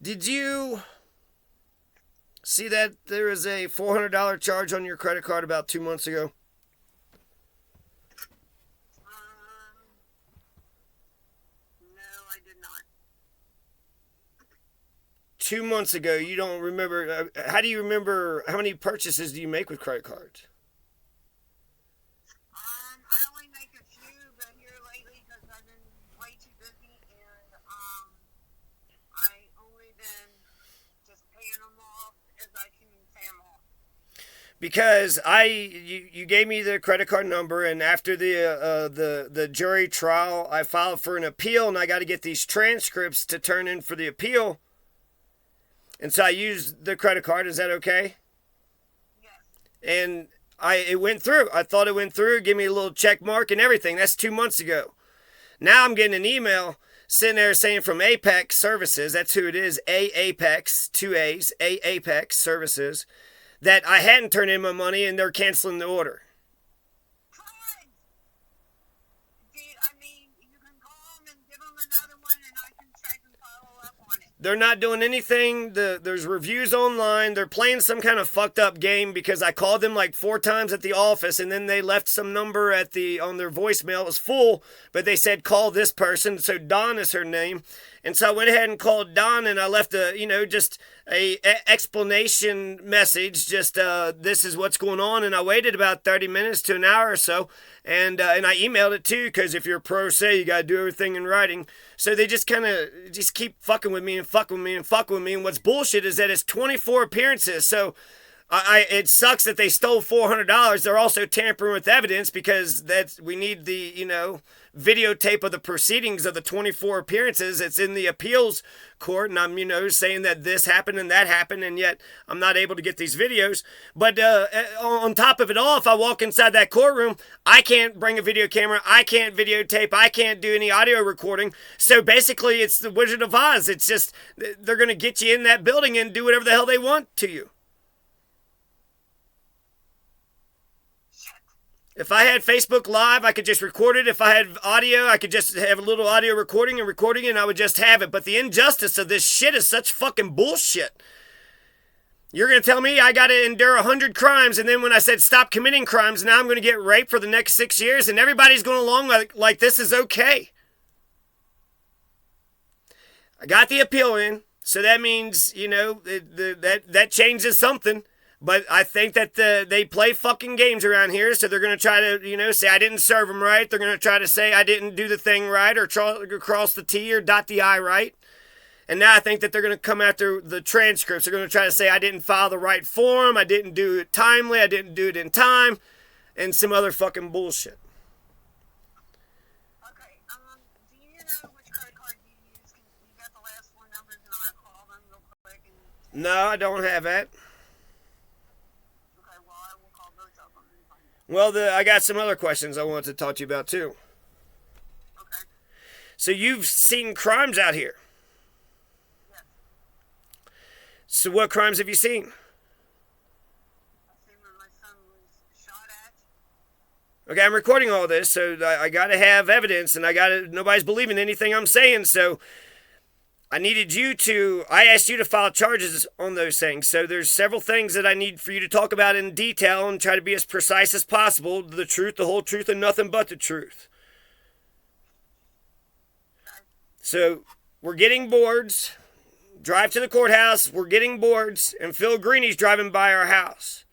Did you see that there is a $400 charge on your credit card about 2 months ago? Um, no, I did not. 2 months ago, you don't remember. How do you remember? How many purchases do you make with credit cards? I only make a few, but here lately, because I've been way too busy, and I only been just paying them off as I can pay them off. Because you gave me the credit card number, and after the jury trial, I filed for an appeal, and I got to get these transcripts to turn in for the appeal, and so I used the credit card. Is that okay? Yes. And it went through. I thought it went through. Give me a little check mark and everything. That's 2 months ago. Now I'm getting an email sitting there saying from Apex Services, that's who it is, Apex, two A's, Apex Services, that I hadn't turned in my money and they're canceling the order. Fine. I mean, you can call them and give them another one, and I can check and follow up on it. They're not doing anything. There's reviews online. They're playing some kind of fucked up game because I called them like 4 times at the office, and then they left some number on their voicemail. It was full, but they said call this person. So Dawn is her name, and so I went ahead and called Dawn, and I left just a explanation message. Just this is what's going on, and I waited about 30 minutes to an hour or so, and I emailed it too, because if you're pro se, you gotta do everything in writing. So they just kind of just keep fucking with me and fucking with me and fucking with me. And what's bullshit is that it's 24 appearances. So it sucks that they stole $400. They're also tampering with evidence because we need the videotape of the proceedings of the 24 appearances. It's in the appeals court, and I'm saying that this happened and that happened, and yet I'm not able to get these videos. But on top of it all, if I walk inside that courtroom, I can't bring a video camera, I can't videotape, I can't do any audio recording. So basically, it's the Wizard of Oz. It's just they're going to get you in that building and do whatever the hell they want to you. If I had Facebook Live, I could just record it. If I had audio, I could just have a little audio recording, and I would just have it. But the injustice of this shit is such fucking bullshit. You're going to tell me I got to endure 100 crimes, and then when I said stop committing crimes, now I'm going to get raped for the next 6 years, and everybody's going along like this is okay. I got the appeal in, so that means, that changes something. But I think that they play fucking games around here, so they're going to try to, say I didn't serve them right. They're going to try to say I didn't do the thing right or cross the T or dot the I right. And now I think that they're going to come after the transcripts. They're going to try to say I didn't file the right form, I didn't do it timely, I didn't do it in time, and some other fucking bullshit. Okay, do you know which credit card you use? You got the last 4 numbers, and I'll call them real quick. No, I don't have that. Well, I got some other questions I wanted to talk to you about, too. Okay. So you've seen crimes out here. Yes. So what crimes have you seen? I seen when my son was shot at. Okay, I'm recording all this, so I got to have evidence, and nobody's believing anything I'm saying, so I asked you to file charges on those things. So there's several things that I need for you to talk about in detail and try to be as precise as possible. The truth, the whole truth, and nothing but the truth. So we're getting boards. Drive to the courthouse. We're getting boards. And Phil Greeney's driving by our house.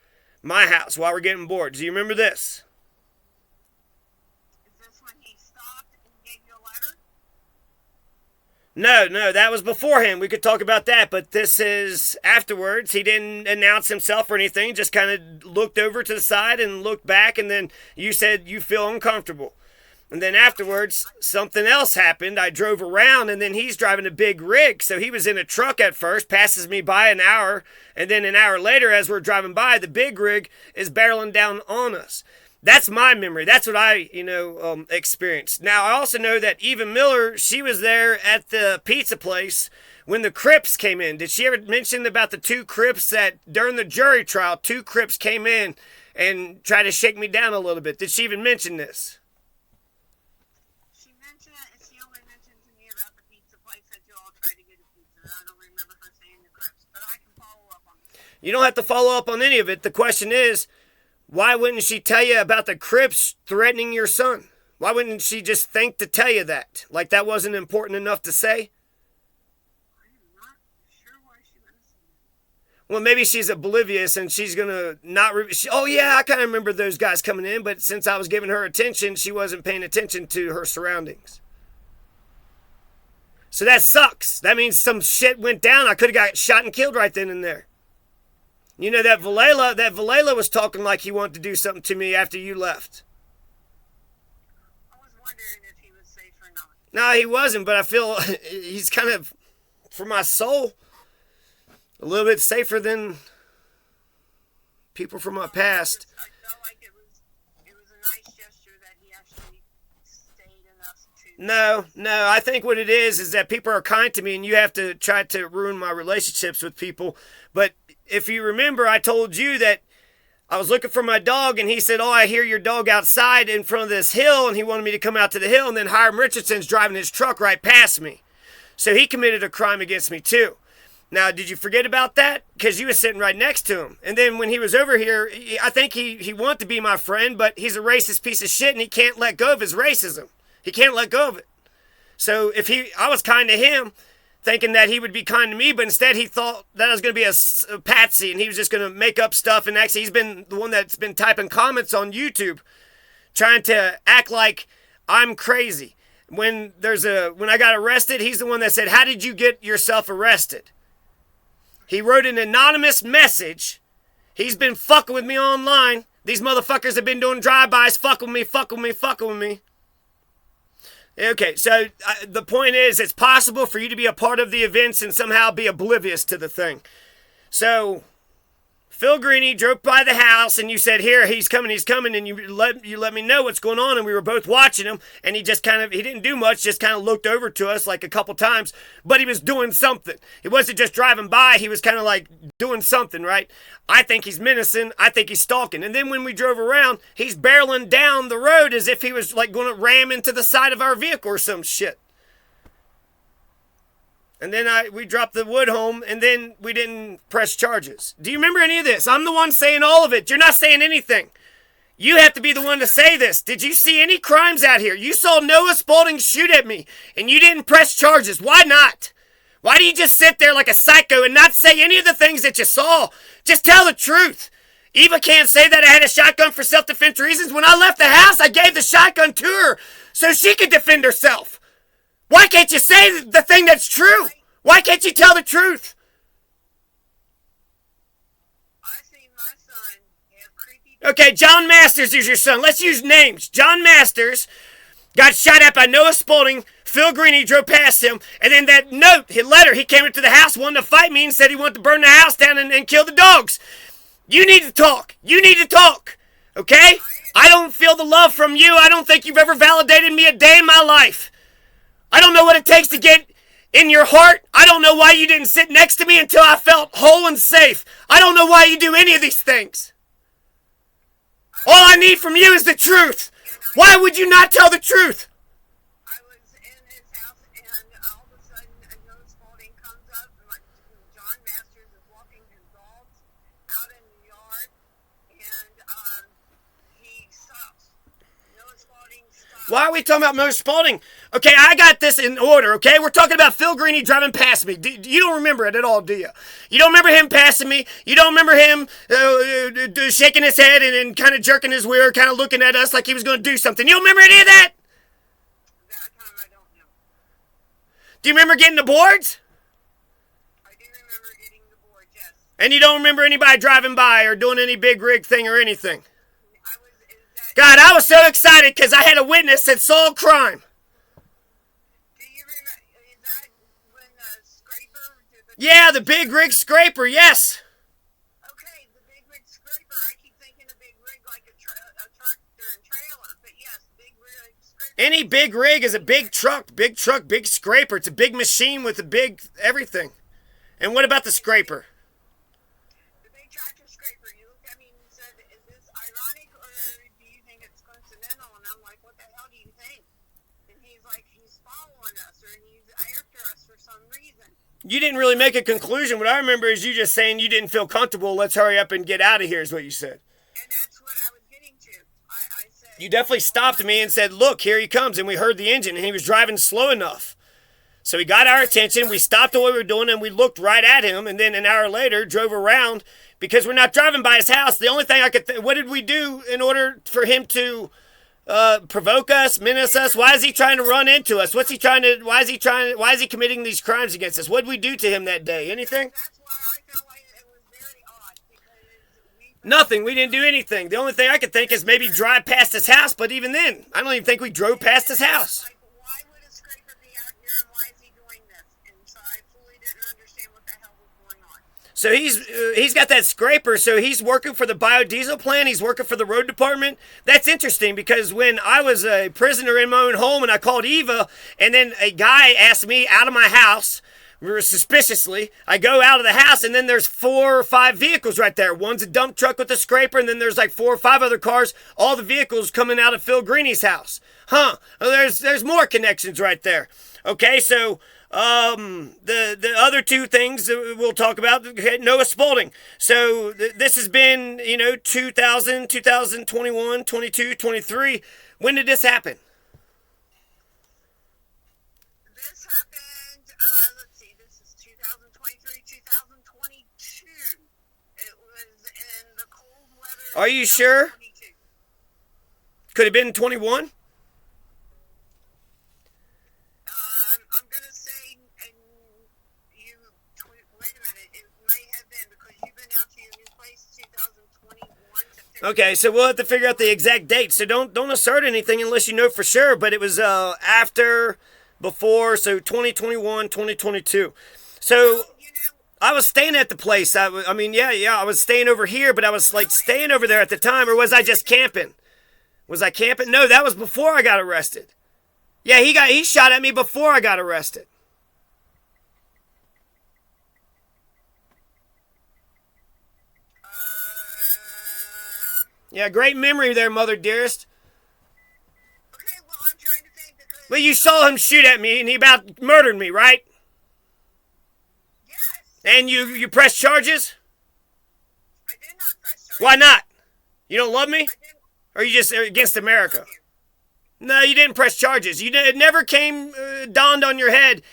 My house while we're getting boards. Do you remember this? No, that was beforehand. We could talk about that, but this is afterwards. He didn't announce himself or anything, just kind of looked over to the side and looked back, and then you said you feel uncomfortable. And then afterwards, something else happened. I drove around, and then he's driving a big rig, so he was in a truck at first, passes me by an hour, and then an hour later, as we're driving by, the big rig is barreling down on us. That's my memory. That's what I, experienced. Now, I also know that Eva Miller, she was there at the pizza place when the Crips came in. Did she ever mention about the 2 Crips that during the jury trial, 2 Crips came in and tried to shake me down a little bit? Did she even mention this? She mentioned it, and she only mentioned to me about the pizza place that you all tried to get a pizza. I don't remember You don't have to follow up on any of it. The question is, why wouldn't she tell you about the Crips threatening your son? Why wouldn't she just think to tell you that? Like that wasn't important enough to say? I'm not sure why she mentioned it. Well, maybe she's oblivious and she's going to not... oh, yeah, I kind of remember those guys coming in, but since I was giving her attention, she wasn't paying attention to her surroundings. So that sucks. That means some shit went down. I could have got shot and killed right then and there. You know, that Valela was talking like he wanted to do something to me after you left. I was wondering if he was safe or not. No, he wasn't, but I feel he's kind of, for my soul, a little bit safer than people from my past. I felt like it was a nice gesture that he actually stayed enough to... No, I think what it is that people are kind to me and you have to try to ruin my relationships with people. But if you remember, I told you that I was looking for my dog and he said, oh, I hear your dog outside in front of this hill, and he wanted me to come out to the hill, and then Hiram Richardson's driving his truck right past me. So he committed a crime against me too. Now, did you forget about that? Because you were sitting right next to him. And then when he was over here, I think he wanted to be my friend, but he's a racist piece of shit and he can't let go of his racism. He can't let go of it. So I was kind to him, thinking that he would be kind to me, but instead he thought that I was going to be a patsy and he was just going to make up stuff. And actually, he's been the one that's been typing comments on YouTube, trying to act like I'm crazy. When I got arrested, he's the one that said, how did you get yourself arrested? He wrote an anonymous message. He's been fucking with me online. These motherfuckers have been doing drive-bys, fucking with me. Okay, so the point is, it's possible for you to be a part of the events and somehow be oblivious to the thing. So, Phil Greeney drove by the house and you said, here, he's coming, and you let me know what's going on, and we were both watching him, and he didn't do much, just kind of looked over to us like a couple times, but he was doing something. He wasn't just driving by, he was kind of like doing something, right? I think he's menacing, I think he's stalking. And then when we drove around, he's barreling down the road as if he was like going to ram into the side of our vehicle or some shit. And then we dropped the wood home, and then we didn't press charges. Do you remember any of this? I'm the one saying all of it. You're not saying anything. You have to be the one to say this. Did you see any crimes out here? You saw Noah Spaulding shoot at me, and you didn't press charges. Why not? Why do you just sit there like a psycho and not say any of the things that you saw? Just tell the truth. Eva can't say that I had a shotgun for self-defense reasons. When I left the house, I gave the shotgun to her so she could defend herself. Why can't you say the thing that's true? Why can't you tell the truth? I see my son have creepy... Okay, John Masters is your son. Let's use names. John Masters got shot at by Noah Spaulding. Phil Greeney drove past him. And then that letter, he came into the house, wanted to fight me, and said he wanted to burn the house down and kill the dogs. You need to talk. Okay? I don't feel the love from you. I don't think you've ever validated me a day in my life. I don't know what it takes to get in your heart. I don't know why you didn't sit next to me until I felt whole and safe. I don't know why you do any of these things. All I need from you is the truth. Why would you not tell the truth? I was in his house, and all of a sudden, Noah Spaulding comes up, and John Masters is walking his dogs out in the yard, and he stops. Noah Spaulding stops. Why are we talking about Noah Spaulding? Okay, I got this in order, okay? We're talking about Phil Greeney driving past me. You don't remember it at all, do you? You don't remember him passing me? You don't remember him shaking his head and kind of jerking his rear, kind of looking at us like he was going to do something? You don't remember any of that? That time I don't know. Do you remember getting the boards? I do remember getting the board, yes. And you don't remember anybody driving by or doing any big rig thing or anything? Is that... God, I was so excited because I had a witness that saw a crime. Yeah, the big rig scraper, yes. Okay, the big rig scraper. I keep thinking a big rig like a tractor and trailer, but yes, big rig scraper. Any big rig is a big truck, big scraper. It's a big machine with a big everything. And what about the scraper? The big tractor scraper. You looked at me and said, is this ironic or do you think it's coincidental? And I'm like, what the hell do you think? And he's like, he's following us or he's after us for some reason. You didn't really make a conclusion. What I remember is you just saying you didn't feel comfortable. Let's hurry up and get out of here is what you said. And that's what I was getting to. I said... You definitely stopped me and said, look, here he comes. And we heard the engine, and he was driving slow enough. So he got our attention. We stopped what we were doing, and we looked right at him. And then an hour later, drove around because we're not driving by his house. The only thing I could what did we do in order for him to provoke us, menace us? Why is he trying to run into us? What's he trying to? Why is he committing these crimes against us? What did we do to him that day? Anything? That's why I felt like it was very odd, because we... Nothing. We didn't do anything. The only thing I could think is maybe drive past his house, but even then, I don't even think we drove past his house. Like, why would a scraper be out here, and why is he doing this? And so I fully didn't understand what the hell was going on. So he's got that scraper, so he's working for the biodiesel plant, he's working for the road department. That's interesting because when I was a prisoner in my own home and I called Eva, and then a guy asked me out of my house, suspiciously, I go out of the house and then there's 4 or 5 vehicles right there. One's a dump truck with a scraper, and then there's like 4 or 5 other cars, all the vehicles coming out of Phil Greeney's house. Huh, there's more connections right there. Okay, so the other 2 things that we'll talk about, okay, Noah Spalding. So this has been, 2000, 2021, 22, 23. When did this happen? This happened, let's see, this is 2023, 2022. It was in the cold weather. Are you sure? 2022. Could have been 21? I'm going to say, and wait a minute, it may have been, because you've been out to your new place 2021. September. Okay, so we'll have to figure out the exact date. So don't assert anything unless you know for sure, but it was after, before, so 2021, 2022. So I was staying at the place. I was staying over here, but I was like staying over there at the time, or was I just camping? Was I camping? No, that was before I got arrested. Yeah, he shot at me before I got arrested. Yeah, great memory there, mother dearest. Okay, well, I'm trying to think because... Well, you saw him shoot at me, and he about murdered me, right? Yes. And you pressed charges? I did not press charges. Why not? You don't love me? I didn't. Or are you just against America? No, you didn't press charges. It never dawned on your head.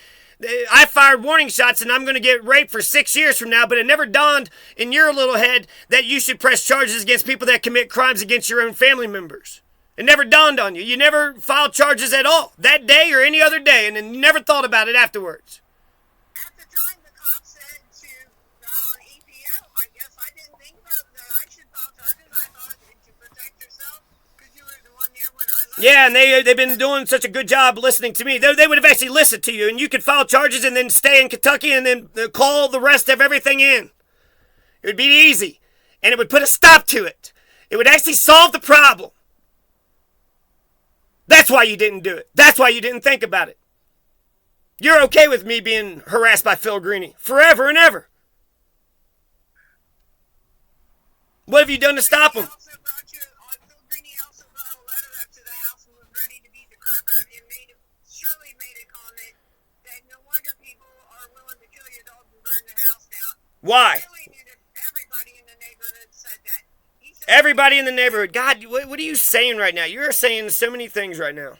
I fired warning shots and I'm going to get raped for 6 years from now, but it never dawned in your little head that you should press charges against people that commit crimes against your own family members. It never dawned on you. You never filed charges at all, that day or any other day, and then you never thought about it afterwards. At the time, the cop said to file an EPO. I guess I didn't think about that I should file charges. I thought to protect yourself, because you were the one there when I left. Yeah, and they've been doing such a good job listening to me. They would have actually listened to you, and you could file charges and then stay in Kentucky and then call the rest of everything in. It would be easy, and it would put a stop to it. It would actually solve the problem. That's why you didn't do it. That's why you didn't think about it. You're okay with me being harassed by Phil Greeney forever and ever. What have you done to stop him? Phil Greeney also brought a letter up to the house and was ready to beat the crap out of him. Surely made a comment that no wonder people are willing to kill your dog and burn the house down. Why? Everybody in the neighborhood said that. Everybody in the neighborhood. God, what are you saying right now? You're saying so many things right now.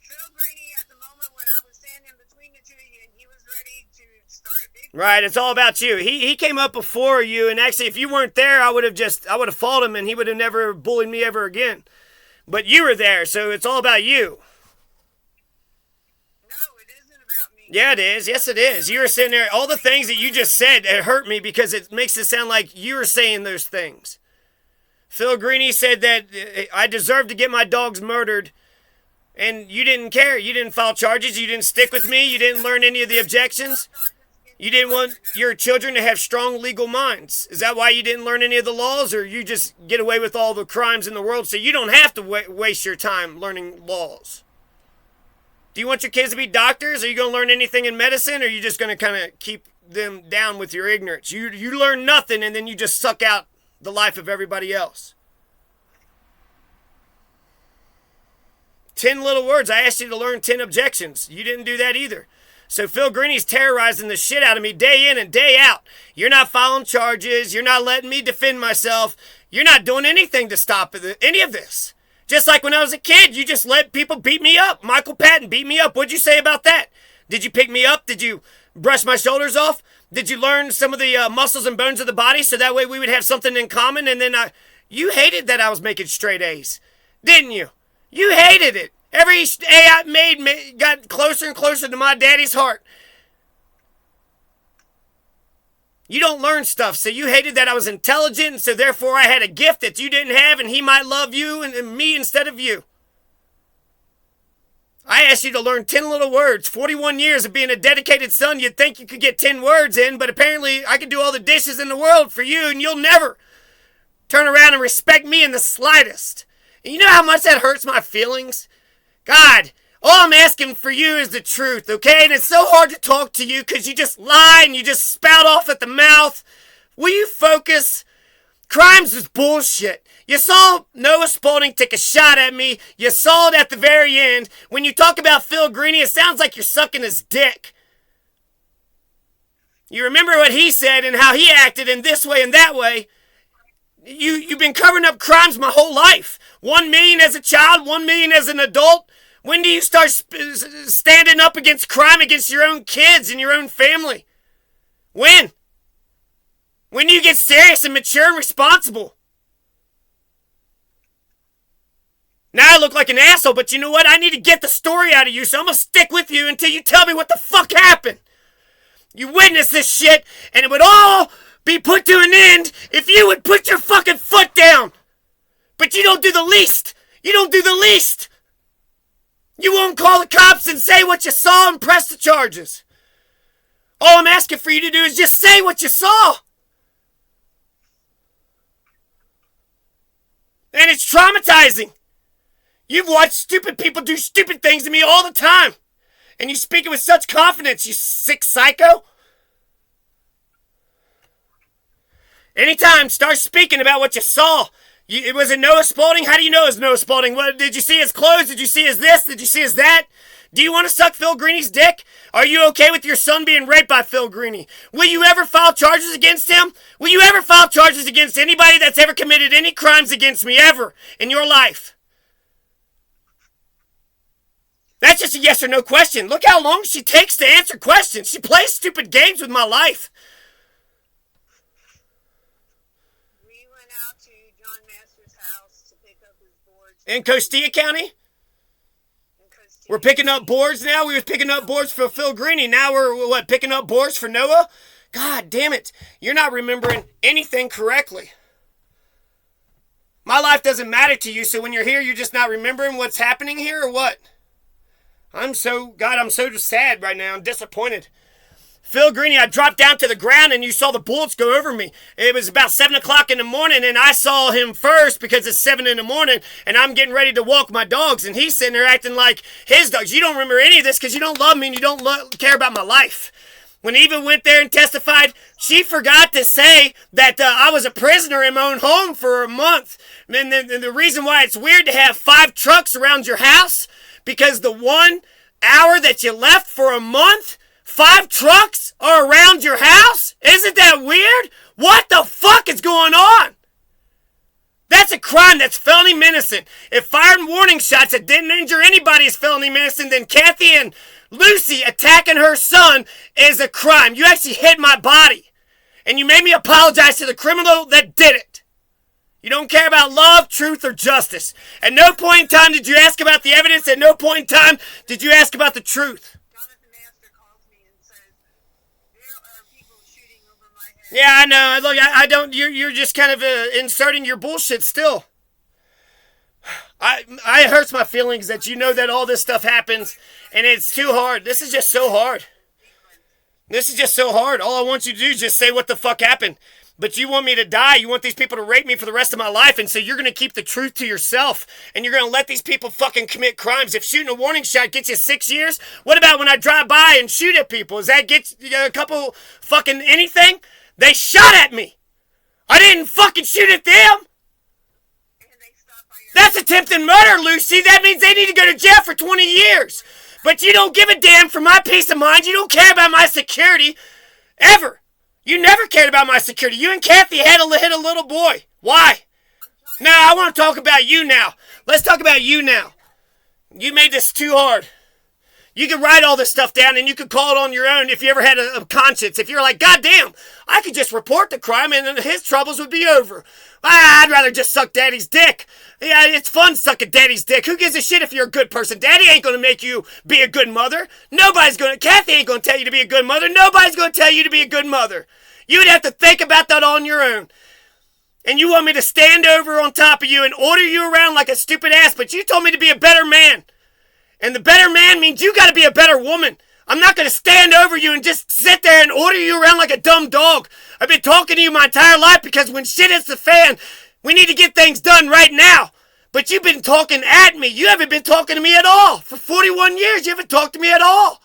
Phil Greeney, at the moment when I was standing between the two of you, and he was ready to start a big... Right, it's all about you. He came up before you, and actually, if you weren't there, I would have fought him, and he would have never bullied me ever again. But you were there, so it's all about you. No, it isn't about me. Yeah, it is. Yes, it is. You were sitting there. All the things that you just said, it hurt me because it makes it sound like you were saying those things. Phil Greeney said that I deserved to get my dogs murdered, and you didn't care. You didn't file charges. You didn't stick with me. You didn't learn any of the objections. You didn't want your children to have strong legal minds. Is that why you didn't learn any of the laws, or you just get away with all the crimes in the world so you don't have to waste your time learning laws? Do you want your kids to be doctors? Are you going to learn anything in medicine, or are you just going to kind of keep them down with your ignorance? You learn nothing, and then you just suck out the life of everybody else. 10 little words. I asked you to learn 10 objections. You didn't do that either. So Phil Greeney's terrorizing the shit out of me day in and day out. You're not filing charges. You're not letting me defend myself. You're not doing anything to stop any of this. Just like when I was a kid, you just let people beat me up. Michael Patton beat me up. What'd you say about that? Did you pick me up? Did you brush my shoulders off? Did you learn some of the muscles and bones of the body so that way we would have something in common? And then you hated that I was making straight A's, didn't you? You hated it. Every A I made got closer and closer to my daddy's heart. You don't learn stuff, so you hated that I was intelligent, and so therefore I had a gift that you didn't have, and he might love you and me instead of you. I asked you to learn 10 little words. 41 years of being a dedicated son, you'd think you could get 10 words in, but apparently I could do all the dishes in the world for you, and you'll never turn around and respect me in the slightest. And you know how much that hurts my feelings? God, all I'm asking for you is the truth, okay? And it's so hard to talk to you because you just lie and you just spout off at the mouth. Will you focus? Crimes is bullshit. You saw Noah Spalding take a shot at me. You saw it at the very end. When you talk about Phil Greeney, it sounds like you're sucking his dick. You remember what he said and how he acted in this way and that way. You've been covering up crimes my whole life. 1 million as a child, 1 million as an adult. When do you start standing up against crime against your own kids and your own family? When? When do you get serious and mature and responsible? Now I look like an asshole, but you know what? I need to get the story out of you, so I'm going to stick with you until you tell me what the fuck happened. You witnessed this shit, and it would all be put to an end if you would put your fucking foot down. But you don't do the least. You don't do the least. You won't call the cops and say what you saw and press the charges. All I'm asking for you to do is just say what you saw. And it's traumatizing. You've watched stupid people do stupid things to me all the time. And you speak it with such confidence, you sick psycho. Anytime, start speaking about what you saw. It was it Noah Spalding? How do you know it was Noah Spalding? What, did you see his clothes? Did you see his this? Did you see his that? Do you want to suck Phil Greeney's dick? Are you okay with your son being raped by Phil Greeney? Will you ever file charges against him? Will you ever file charges against anybody that's ever committed any crimes against me ever in your life? That's just a yes or no question. Look how long she takes to answer questions. She plays stupid games with my life. In Costilla County? We're picking up boards now? We was picking up boards for Phil Greeney. Now we're, picking up boards for Noah? God damn it. You're not remembering anything correctly. My life doesn't matter to you, so when you're here, you're just not remembering what's happening here, or what? I'm so sad right now. I'm disappointed. Phil Greeney, I dropped down to the ground and you saw the bullets go over me. It was about 7 o'clock in the morning and I saw him first because it's 7 in the morning and I'm getting ready to walk my dogs and he's sitting there acting like his dogs. You don't remember any of this because you don't love me and you don't care about my life. When Eva went there and testified, she forgot to say that I was a prisoner in my own home for a month. And the reason why it's weird to have 5 trucks around your house, because the 1 hour that you left for a month, 5 trucks are around your house? Isn't that weird? What the fuck is going on? That's a crime. That's felony menacing. If firing warning shots that didn't injure anybody is felony menacing, then Kathy and Lucy attacking her son is a crime. You actually hit my body. And you made me apologize to the criminal that did it. You don't care about love, truth, or justice. At no point in time did you ask about the evidence. At no point in time did you ask about the truth. Yeah, I know. Look, I don't. You're just kind of inserting your bullshit still. It hurts my feelings that you know that all this stuff happens, and it's too hard. This is just so hard. This is just so hard. All I want you to do is just say what the fuck happened. But you want me to die. You want these people to rape me for the rest of my life, and so you're going to keep the truth to yourself, and you're going to let these people fucking commit crimes. If shooting a warning shot gets you 6 years, what about when I drive by and shoot at people? Does that get a couple fucking anything? They shot at me. I didn't fucking shoot at them. That's attempted murder, Lucy. That means they need to go to jail for 20 years. But you don't give a damn for my peace of mind. You don't care about my security. Ever. You never cared about my security. You and Kathy had to hit a little boy. Why? Now, I want to talk about you now. Let's talk about you now. You made this too hard. You could write all this stuff down and you could call it on your own if you ever had a conscience. If you're like, God damn, I could just report the crime and then his troubles would be over. I'd rather just suck daddy's dick. Yeah, it's fun sucking daddy's dick. Who gives a shit if you're a good person? Daddy ain't going to make you be a good mother. Kathy ain't going to tell you to be a good mother. Nobody's going to tell you to be a good mother. You would have to think about that on your own. And you want me to stand over on top of you and order you around like a stupid ass, but you told me to be a better man. And the better man means you got to be a better woman. I'm not going to stand over you and just sit there and order you around like a dumb dog. I've been talking to you my entire life because when shit hits the fan, we need to get things done right now. But you've been talking at me. You haven't been talking to me at all. For 41 years, you haven't talked to me at all.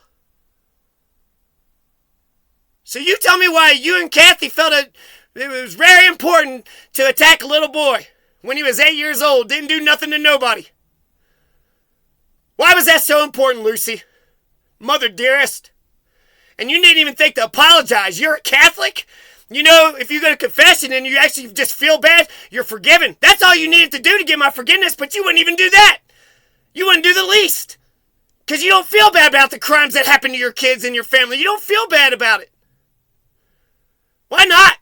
So you tell me why you and Kathy felt it was very important to attack a little boy when he was 8 years old, didn't do nothing to nobody. Why was that so important, Lucy? Mother dearest. And you didn't even think to apologize. You're a Catholic? You know, if you go to confession and you actually just feel bad, you're forgiven. That's all you needed to do to get my forgiveness, but you wouldn't even do that. You wouldn't do the least. Because you don't feel bad about the crimes that happen to your kids and your family. You don't feel bad about it. Why not?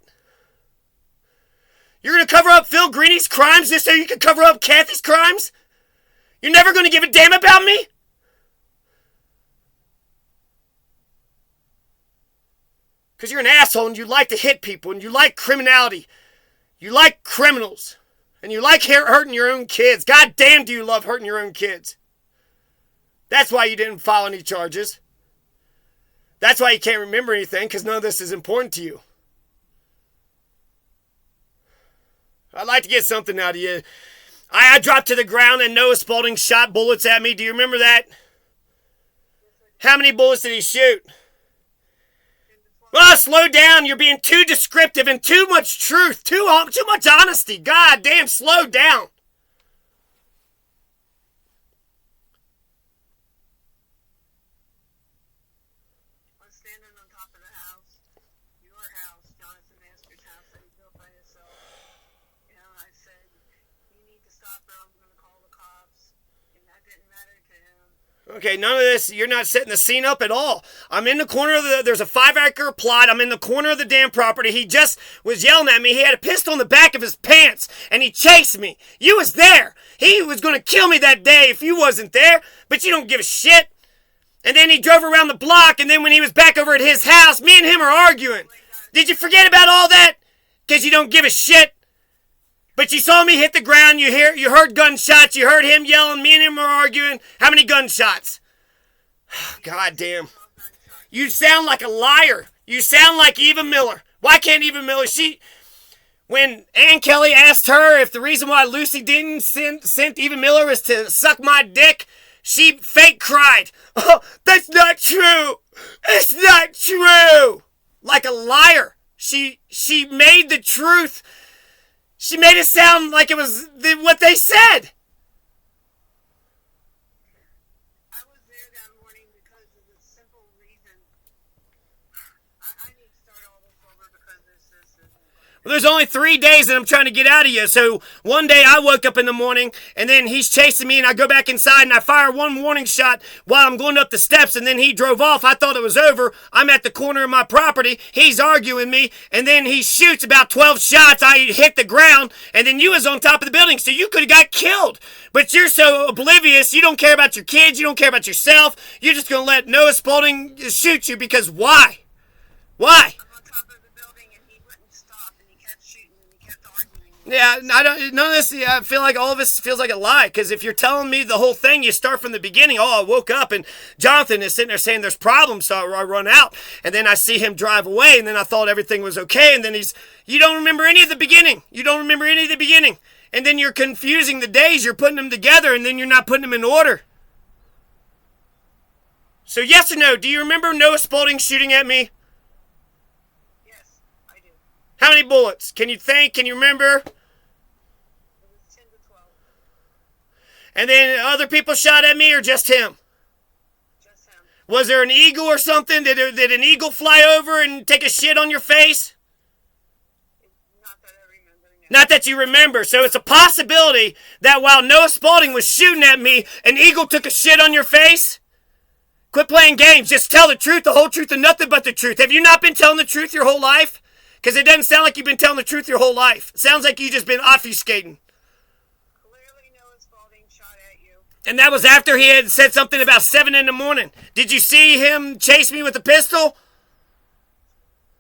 You're going to cover up Phil Greeney's crimes just so you can cover up Kathy's crimes? You're never going to give a damn about me? Because you're an asshole and you like to hit people and you like criminality. You like criminals. And you like hurting your own kids. God damn do you love hurting your own kids. That's why you didn't file any charges. That's why you can't remember anything, because none of this is important to you. I'd like to get something out of you. I dropped to the ground and Noah Spaulding shot bullets at me. Do you remember that? How many bullets did he shoot? Well, slow down. You're being too descriptive and too much truth. Too much honesty. God damn, slow down. I was standing on top of the house, your house, Jonathan Master's house that he built by himself. And I said, you need to stop or I'm going to call the cops. And that didn't matter to him. Okay, none of this, you're not setting the scene up at all. I'm in the corner of there's a 5-acre plot. I'm in the corner of the damn property. He just was yelling at me. He had a pistol in the back of his pants, and he chased me. You was there. He was going to kill me that day if you wasn't there, but you don't give a shit. And then he drove around the block, and then when he was back over at his house, me and him are arguing. Did you forget about all that? Because you don't give a shit. But you saw me hit the ground, you heard gunshots, you heard him yelling, me and him were arguing. How many gunshots? God damn. You sound like a liar. You sound like Eva Miller. Why can't Eva Miller, when Ann Kelly asked her if the reason why Lucy didn't sent Eva Miller was to suck my dick, she fake cried. Oh, that's not true. It's not true. Like a liar. She made the truth. She made it sound like it was what they said. I was there that morning because of the simple reason. I need to start all this over because this isn't. Well, there's only 3 days that I'm trying to get out of you. So one day I woke up in the morning and then he's chasing me and I go back inside and I fire one warning shot while I'm going up the steps and then he drove off. I thought it was over. I'm at the corner of my property. He's arguing me and then he shoots about 12 shots. I hit the ground and then you was on top of the building. So you could have got killed. But you're so oblivious. You don't care about your kids. You don't care about yourself. You're just going to let Noah Spaulding shoot you because why? Why? Yeah, I don't. None of this. I feel like all of this feels like a lie. Because if you're telling me the whole thing, you start from the beginning. Oh, I woke up and Jonathan is sitting there saying there's problems, so I run out, and then I see him drive away, and then I thought everything was okay, and then you don't remember any of the beginning. You don't remember any of the beginning, and then you're confusing the days. You're putting them together, and then you're not putting them in order. So yes or no? Do you remember Noah Spaulding shooting at me? How many bullets? Can you think? Can you remember? It was 10 to 12. And then other people shot at me or just him? Just Was there an eagle or something? Did an eagle fly over and take a shit on your face? Not that I remember. No. Not that you remember. So it's a possibility that while Noah Spalding was shooting at me, an eagle took a shit on your face? Quit playing games. Just tell the truth, the whole truth, and nothing but the truth. Have you not been telling the truth your whole life? Because it doesn't sound like you've been telling the truth your whole life. It sounds like you've just been obfuscating. Clearly Noah Spalding shot at you. And that was after he had said something about 7 in the morning. Did you see him chase me with a pistol?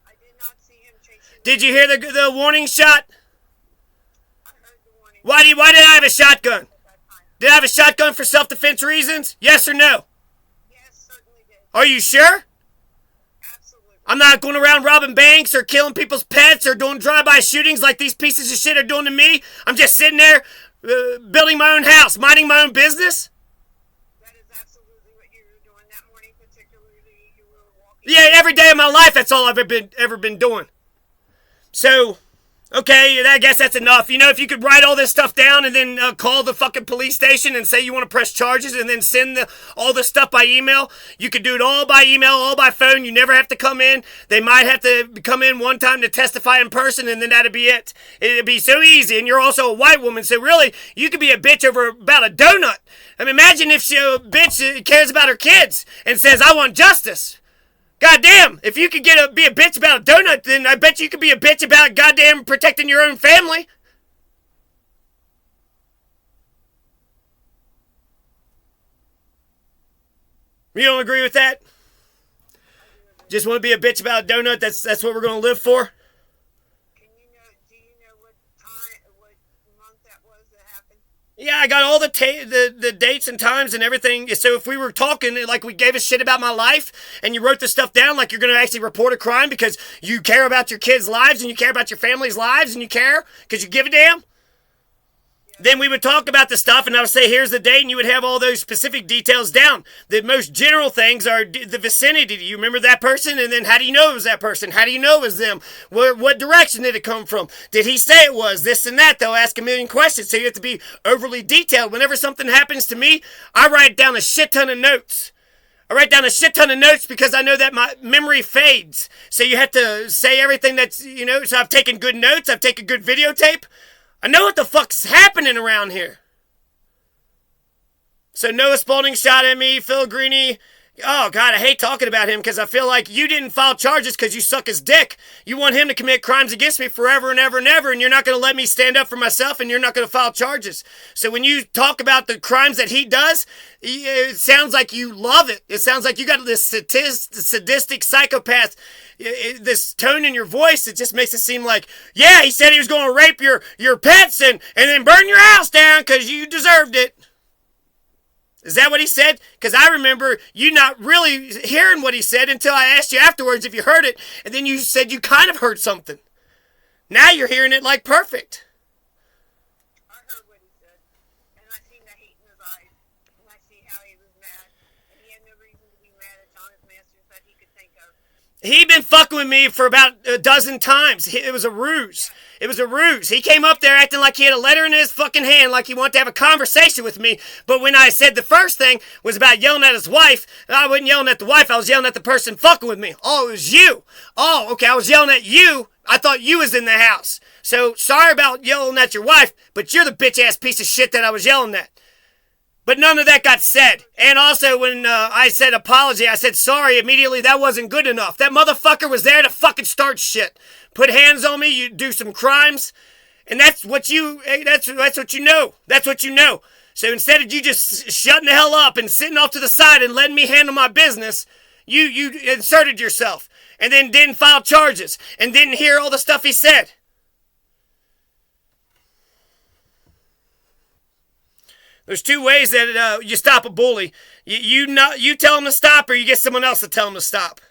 I did not see him chasing me. Did you hear the warning shot? I heard the warning. Why did I have a shotgun? Did I have a shotgun for self-defense reasons? Yes or no? Yes, certainly did. Are you sure? Absolutely. I'm not going around robbing banks or killing people's pets or doing drive-by shootings like these pieces of shit are doing to me. I'm just sitting there building my own house, minding my own business. That is absolutely what you were doing that morning, particularly you were walking. Yeah, every day of my life, that's all I've ever been doing. So, okay, I guess that's enough. You know, if you could write all this stuff down and then call the fucking police station and say you want to press charges and then send all this stuff by email, you could do it all by email, all by phone. You never have to come in. They might have to come in one time to testify in person, and then that'd be it. It'd be so easy, and you're also a white woman, so really, you could be a bitch over about a donut. I mean, imagine if a bitch cares about her kids and says, I want justice. Goddamn, if you could be a bitch about a donut, then I bet you could be a bitch about goddamn protecting your own family. You don't agree with that? Just want to be a bitch about a donut? That's what we're going to live for? Do you know what month that was that happened? Yeah, I got all the dates and times and everything. So if we were talking, like we gave a shit about my life, and you wrote this stuff down like you're going to actually report a crime because you care about your kids' lives and you care about your family's lives and you care because you give a damn, then we would talk about the stuff and I would say, here's the date, and you would have all those specific details down. The most general things are the vicinity. Do you remember that person? And then how do you know it was that person? How do you know it was them? What direction did it come from? Did he say it was? This and that. They'll ask a million questions, so you have to be overly detailed. Whenever something happens to me, I write down a shit ton of notes. I write down a shit ton of notes because I know that my memory fades. So you have to say everything that's, so I've taken good notes. I've taken good videotape. I know what the fuck's happening around here. So Noah Spalding shot at me, Phil Greeney. Oh, God, I hate talking about him because I feel like you didn't file charges because you suck his dick. You want him to commit crimes against me forever and ever and ever, and you're not going to let me stand up for myself, and you're not going to file charges. So when you talk about the crimes that he does, it sounds like you love it. It sounds like you got this sadistic psychopath, this tone in your voice. It just makes it seem like, yeah, he said he was going to rape your pets and then burn your house down because you deserved it. Is that what he said? Because I remember you not really hearing what he said until I asked you afterwards if you heard it, and then you said you kind of heard something. Now you're hearing it like perfect. I heard what he said, and I seen the hate in his eyes, and I see how he was mad, and he had no reason to be mad at Thomas Masters that he could think of. He'd been fucking with me for about a dozen times. It was a ruse. It was a ruse. He came up there acting like he had a letter in his fucking hand, like he wanted to have a conversation with me. But when I said the first thing was about yelling at his wife, I wasn't yelling at the wife. I was yelling at the person fucking with me. Oh, it was you. Oh, okay, I was yelling at you. I thought you was in the house. So sorry about yelling at your wife, but you're the bitch-ass piece of shit that I was yelling at. But none of that got said. And also when I said apology, I said sorry immediately. That wasn't good enough. That motherfucker was there to fucking start shit. Put hands on me, you do some crimes. And that's what that's what you know. That's what you know. So instead of you just shutting the hell up and sitting off to the side and letting me handle my business, you inserted yourself. And then didn't file charges. And didn't hear all the stuff he said. There's two ways that you stop a bully. You tell him to stop, or you get someone else to tell him to stop.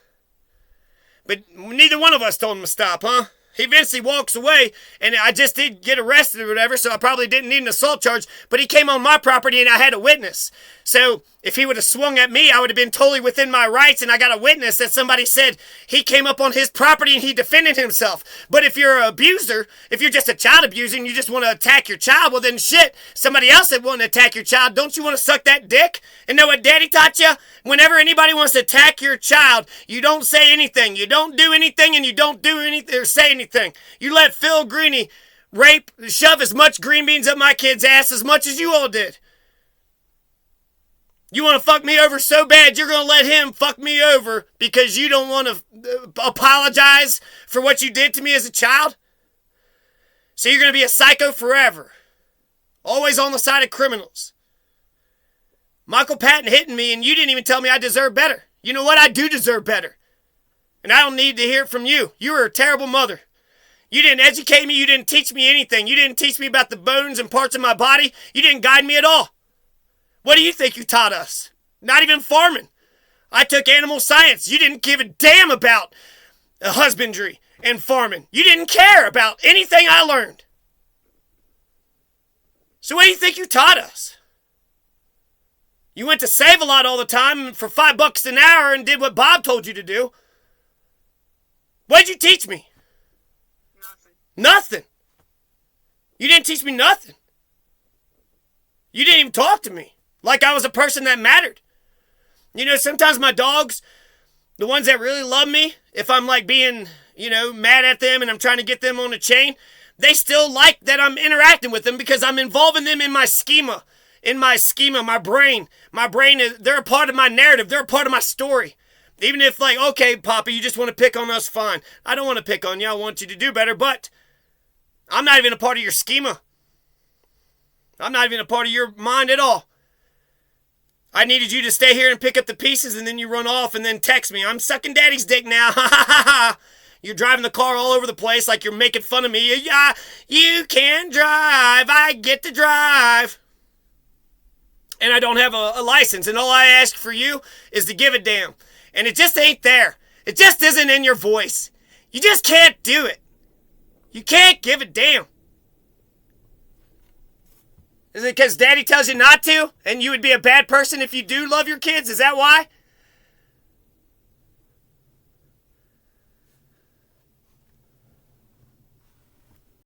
But neither one of us told him to stop, huh? He eventually walks away, and I just did get arrested or whatever, so I probably didn't need an assault charge, but he came on my property and I had a witness. So if he would have swung at me, I would have been totally within my rights, and I got a witness that somebody said he came up on his property and he defended himself. But if you're an abuser, if you're just a child abuser and you just want to attack your child, well then shit, somebody else that want to attack your child, don't you want to suck that dick? And know what daddy taught you? Whenever anybody wants to attack your child, you don't say anything, you don't do anything, and you don't do anything or say anything. You let Phil Greeney shove as much green beans up my kid's ass as much as you all did. You want to fuck me over so bad, you're going to let him fuck me over because you don't want to apologize for what you did to me as a child? So you're going to be a psycho forever. Always on the side of criminals. Michael Patton hitting me and you didn't even tell me I deserve better. You know what? I do deserve better. And I don't need to hear it from you. You were a terrible mother. You didn't educate me. You didn't teach me anything. You didn't teach me about the bones and parts of my body. You didn't guide me at all. What do you think you taught us? Not even farming. I took animal science. You didn't give a damn about husbandry and farming. You didn't care about anything I learned. So what do you think you taught us? You went to Save-A-Lot all the time for $5 an hour and did what Bob told you to do. What did you teach me? Nothing. You didn't teach me nothing. You didn't even talk to me like I was a person that mattered. You know, sometimes my dogs, the ones that really love me, if I'm like being, mad at them and I'm trying to get them on a chain, they still like that I'm interacting with them because I'm involving them in my schema. My brain. My brain they're a part of my narrative. They're a part of my story. Even if okay, Papa, you just want to pick on us, fine. I don't want to pick on you. I want you to do better, but I'm not even a part of your schema. I'm not even a part of your mind at all. I needed you to stay here and pick up the pieces, and then you run off and then text me. I'm sucking daddy's dick now. Ha ha ha ha. You're driving the car all over the place like you're making fun of me. Yeah, you can drive. I get to drive. And I don't have a license, and all I ask for you is to give a damn. And it just ain't there. It just isn't in your voice. You just can't do it. You can't give a damn. Is it because daddy tells you not to? And you would be a bad person if you do love your kids? Is that why?